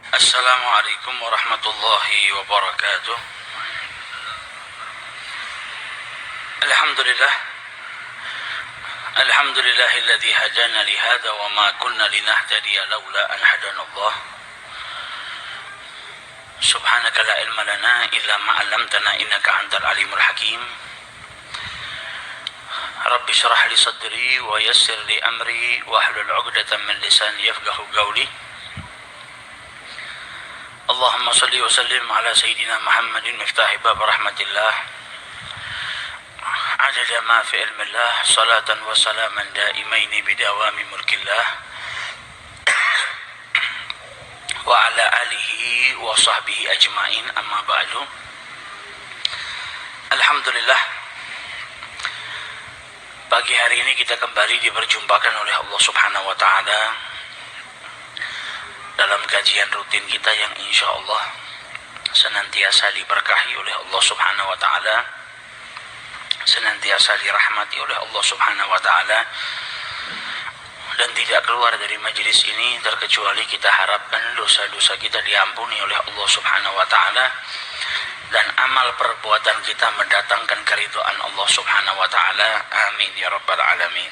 Assalamualaikum warahmatullahi wabarakatuh. Alhamdulillah. Alhamdulillahilladzi hadana li hadza wa ma kunna linahtadiya laula an hadana Allah. Subhanaka la ilma lana illa ma 'allamtana innaka antal alimul hakim. Rabbi shrah li sadri wa yassir li amri wahlul 'uqdatam min lisani yafqahu qawli. Allahumma salli wa sallim ala sayyidina Muhammadin miftahi bab rahmatillah adada ma fi ilmillah salatan wa salaman daimaini bidawami mulkillah wa ala alihi wa sahbihi ajma'in amma ba'du. Alhamdulillah, pagi hari ini kita kembali diperjumpakan oleh Allah Subhanahu wa ta'ala dalam kajian rutin kita yang insya Allah senantiasa diberkahi oleh Allah Subhanahu wa ta'ala, senantiasa dirahmati oleh Allah Subhanahu wa ta'ala, dan tidak keluar dari majelis ini terkecuali kita harapkan dosa-dosa kita diampuni oleh Allah Subhanahu wa ta'ala dan amal perbuatan kita mendatangkan keridhaan Allah Subhanahu wa ta'ala. Amin ya rabbal alamin.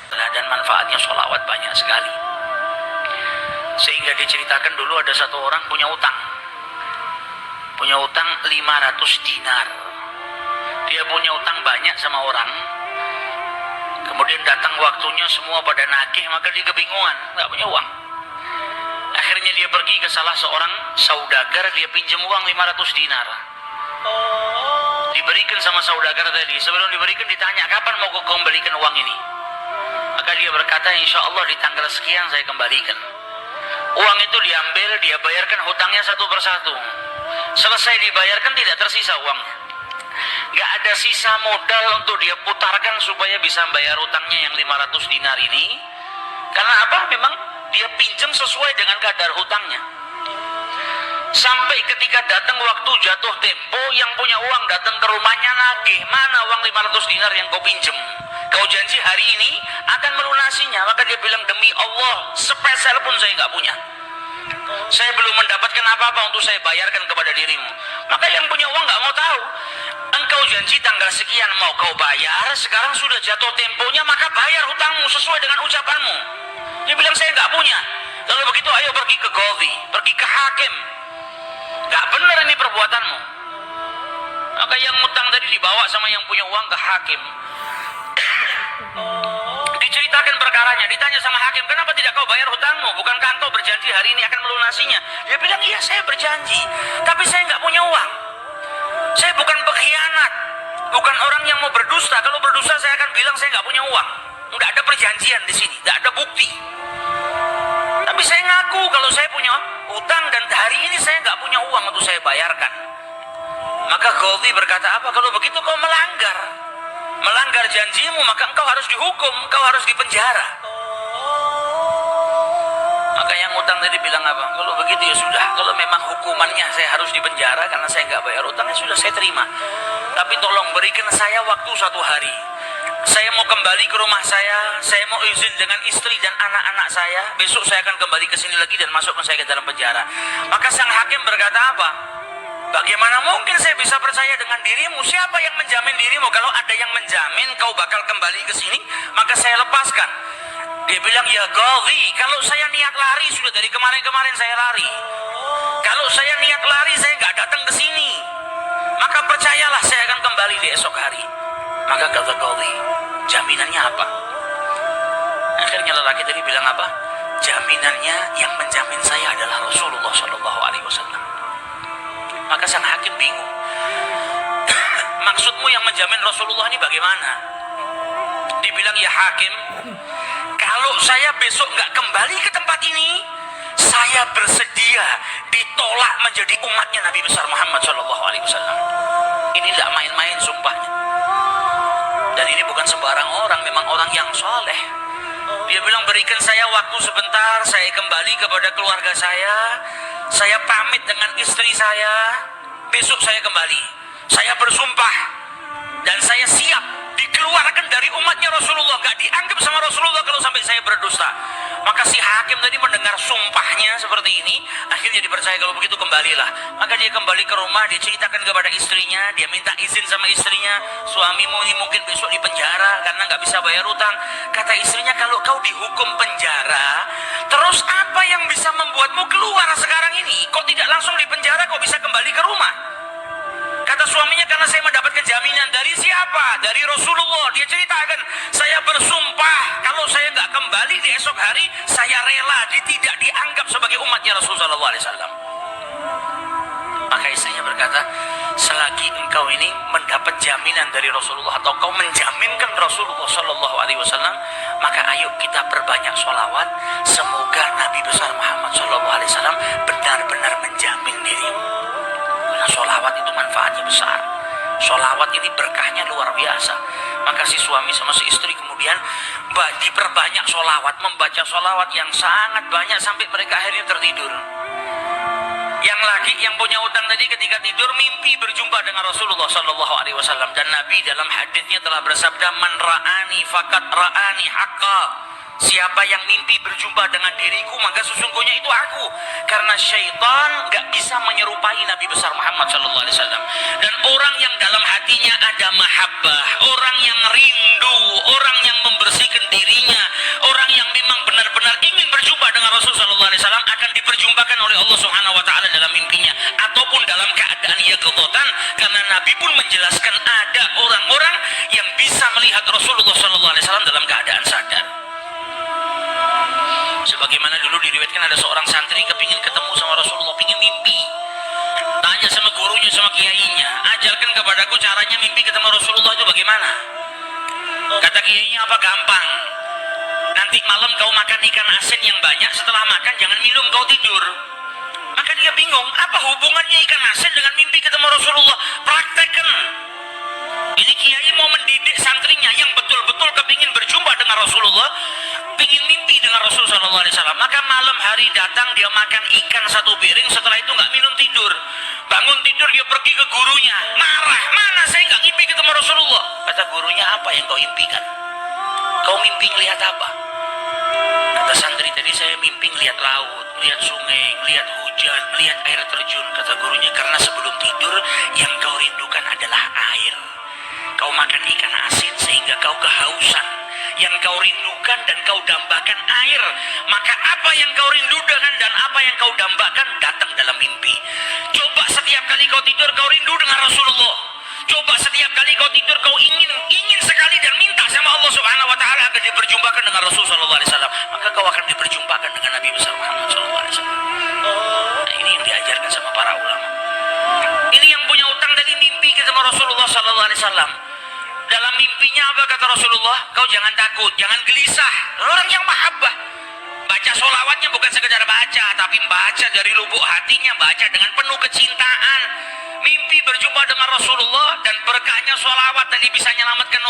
Dan manfaatnya sholawat banyak sekali, sehingga diceritakan dulu ada satu orang punya utang 500 dinar. Dia punya utang banyak sama orang, kemudian datang waktunya semua pada nagih, maka dia kebingungan, nggak punya uang. Akhirnya dia pergi ke salah seorang saudagar, dia pinjam uang 500 dinar. Diberikan sama saudagar tadi. Sebelum diberikan ditanya, kapan mau kau kembalikan uang ini? Maka dia berkata, insya Allah di tanggal sekian saya kembalikan. Uang itu diambil, dia bayarkan hutangnya satu persatu. Selesai dibayarkan tidak tersisa uangnya. Gak ada sisa modal untuk dia putarkan supaya bisa bayar hutangnya yang 500 dinar ini. Karena apa? Memang dia pinjam sesuai dengan kadar hutangnya. Sampai ketika datang waktu jatuh tempo, yang punya uang datang ke rumahnya nagih, mana uang 500 dinar yang kau pinjam? Kau janji hari ini akan melunasinya. Maka dia bilang, demi Allah sepeser pun saya nggak punya. Saya belum mendapatkan apa-apa untuk saya bayarkan kepada dirimu. Maka yang punya uang nggak mau tahu. Engkau janji tanggal sekian mau kau bayar, sekarang sudah jatuh temponya, maka bayar hutangmu sesuai dengan ucapanmu. Dia bilang, saya nggak punya. Lalu begitu ayo pergi ke qadhi, pergi ke hakim. Nggak benar ini perbuatanmu. Maka yang utang tadi dibawa sama yang punya uang ke hakim. Diceritakan perkaranya, ditanya sama hakim, kenapa tidak kau bayar hutangmu? Bukankah engkau berjanji hari ini akan melunasinya? Dia bilang, iya saya berjanji, tapi saya nggak punya uang. Saya bukan pengkhianat, bukan orang yang mau berdusta. Kalau berdusta saya akan bilang saya nggak punya uang. Nggak ada perjanjian di sini, nggak ada bukti. Tapi saya ngaku kalau saya punya utang dan hari ini saya nggak punya uang untuk saya bayarkan. Maka qadhi berkata, apa? Kalau begitu kau melanggar janjimu, maka engkau harus dihukum, engkau harus dipenjara. Maka yang utang tadi bilang apa? Kalau begitu ya sudah, kalau memang hukumannya saya harus dipenjara karena saya nggak bayar utangnya, sudah saya terima. Tapi tolong berikan saya waktu 1 hari. Saya mau kembali ke rumah saya mau izin dengan istri dan anak-anak saya. Besok saya akan kembali ke sini lagi dan masukkan saya ke dalam penjara. Maka sang hakim berkata apa? Bagaimana mungkin saya bisa percaya dengan dirimu? Siapa yang menjamin dirimu? Kalau ada yang menjamin kau bakal kembali ke sini, maka saya lepaskan. Dia bilang, ya qadhi, kalau saya niat lari, sudah dari kemarin-kemarin saya lari. Kalau saya niat lari, saya nggak datang ke sini. Maka percayalah saya akan kembali di esok hari. Maka kata qadhi, jaminannya apa? Akhirnya lelaki tadi bilang apa? Jaminannya yang menjamin saya adalah Rasulullah SAW. Maka sang hakim bingung. Maksudmu yang menjamin Rasulullah ini bagaimana? Dibilang, ya hakim, kalau saya besok nggak kembali ke tempat ini, saya bersedia ditolak menjadi umatnya Nabi besar Muhammad SAW. Ini tidak main-main sumpahnya. Dan ini bukan sembarang orang, memang orang yang soleh. Dia bilang, berikan saya waktu sebentar, saya kembali kepada keluarga saya pamit dengan istri saya, besok saya kembali. Saya bersumpah dan saya siap dikeluarkan dari umatnya Rasulullah, gak dianggap sama Rasulullah kalau sampai saya berdusta. Maka si hakim tadi mendengar sumpahnya seperti ini, akhirnya dipercaya kalau begitu kembalilah. Maka dia kembali ke rumah, dia ceritakan kepada istrinya, dia minta izin sama istrinya, suamimu ini mungkin besok di penjara karena nggak bisa bayar utang. Kata istrinya, kalau kau dihukum penjara, terus apa yang bisa membuatmu keluar sekarang ini? Kok tidak langsung di penjara, kok bisa kembali ke rumah? Kata suaminya, karena saya mendapatkan jaminan. Dari siapa? Dari Rasulullah. Dia ceritakan, saya bersumpah kalau saya nggak kembali di esok hari, saya rela tidak dianggap sebagai umatnya Rasulullah SAW. Maka istrinya berkata, selagi engkau ini mendapat jaminan dari Rasulullah atau kau menjaminkan Rasulullah SAW, maka ayo kita perbanyak sholawat. Semoga Nabi besar Muhammad SAW benar-benar menjamin dirimu. Karena sholawat itu manfaatnya besar. Sholawat ini berkahnya luar biasa. Maka si suami sama si istri kemudian diperbanyak sholawat, membaca sholawat yang sangat banyak sampai mereka akhirnya tertidur. Yang laki yang punya utang tadi ketika tidur mimpi berjumpa dengan Rasulullah SAW, dan Nabi dalam hadisnya telah bersabda, man ra'ani fakat ra'ani haqqa. Siapa yang mimpi berjumpa dengan diriku, maka sesungguhnya itu aku. Karena syaitan gak bisa menyerupai Nabi besar Muhammad SAW. Dan orang yang dalam hatinya ada mahabbah, orang yang rindu, orang yang membersihkan dirinya, orang yang memang benar-benar ingin berjumpa dengan Rasulullah SAW, akan diperjumpakan oleh Allah Subhanahu Wa Taala dalam mimpinya ataupun dalam keadaan yaqdhatan. Karena Nabi pun menjelaskan ada orang-orang yang bisa melihat Rasulullah SAW dalam keadaan sadar. Sebagaimana dulu diriwayatkan ada seorang santri kepingin ketemu sama Rasulullah, pingin mimpi. Tanya sama gurunya, sama kiainya, ajarkan kepadaku caranya mimpi ketemu Rasulullah itu bagaimana. Kata kiainya, apa? Gampang. Nanti malam kau makan ikan asin yang banyak, setelah makan jangan minum, kau tidur. Maka dia bingung, apa hubungannya ikan asin dengan mimpi ketemu Rasulullah? Praktekkan. Ini kiai mau mendidik santrinya yang betul-betul kepingin berjumpa dengan Rasulullah, pingin mimpi dengan Rasulullah SAW. Maka malam hari datang, dia makan ikan satu piring, setelah itu nggak minum, tidur. Bangun tidur, dia pergi ke gurunya, marah, mana saya nggak mimpi ketemu Rasulullah. Kata gurunya, apa yang kau impikan? Kau mimpi ngelihat apa? Kata santri tadi, saya mimpi ngelihat laut, ngelihat sungai, ngelihat hujan, ngelihat air terjun. Kata gurunya, karena sebelum tidur yang kau rindukan adalah air. Kau makan ikan asin sehingga kau kehausan. Yang kau rindukan dan kau dambakan air. Maka apa yang kau rindukan dan apa yang kau dambakan datang dalam mimpi. Coba setiap kali kau tidur kau rindu dengan Rasulullah. Coba setiap kali kau tidur kau ingin sekali dan minta sama Allah Subhanahu Wa Taala agar diperjumpakan dengan Rasulullah SAW. Maka kau akan diperjumpakan dengan Nabi besar Muhammad SAW. Nah, ini yang diajarkan sama para ulama. Ini yang punya utang dari mimpi ketemu Rasulullah SAW. Dalam mimpinya apa kata Rasulullah? Kau jangan takut, jangan gelisah. Orang yang mahabbah, baca sholawatnya bukan sekedar baca, tapi baca dari lubuk hatinya, baca dengan penuh kecintaan. Mimpi berjumpa dengan Rasulullah dan berkahnya sholawat tadi bisa menyelamatkan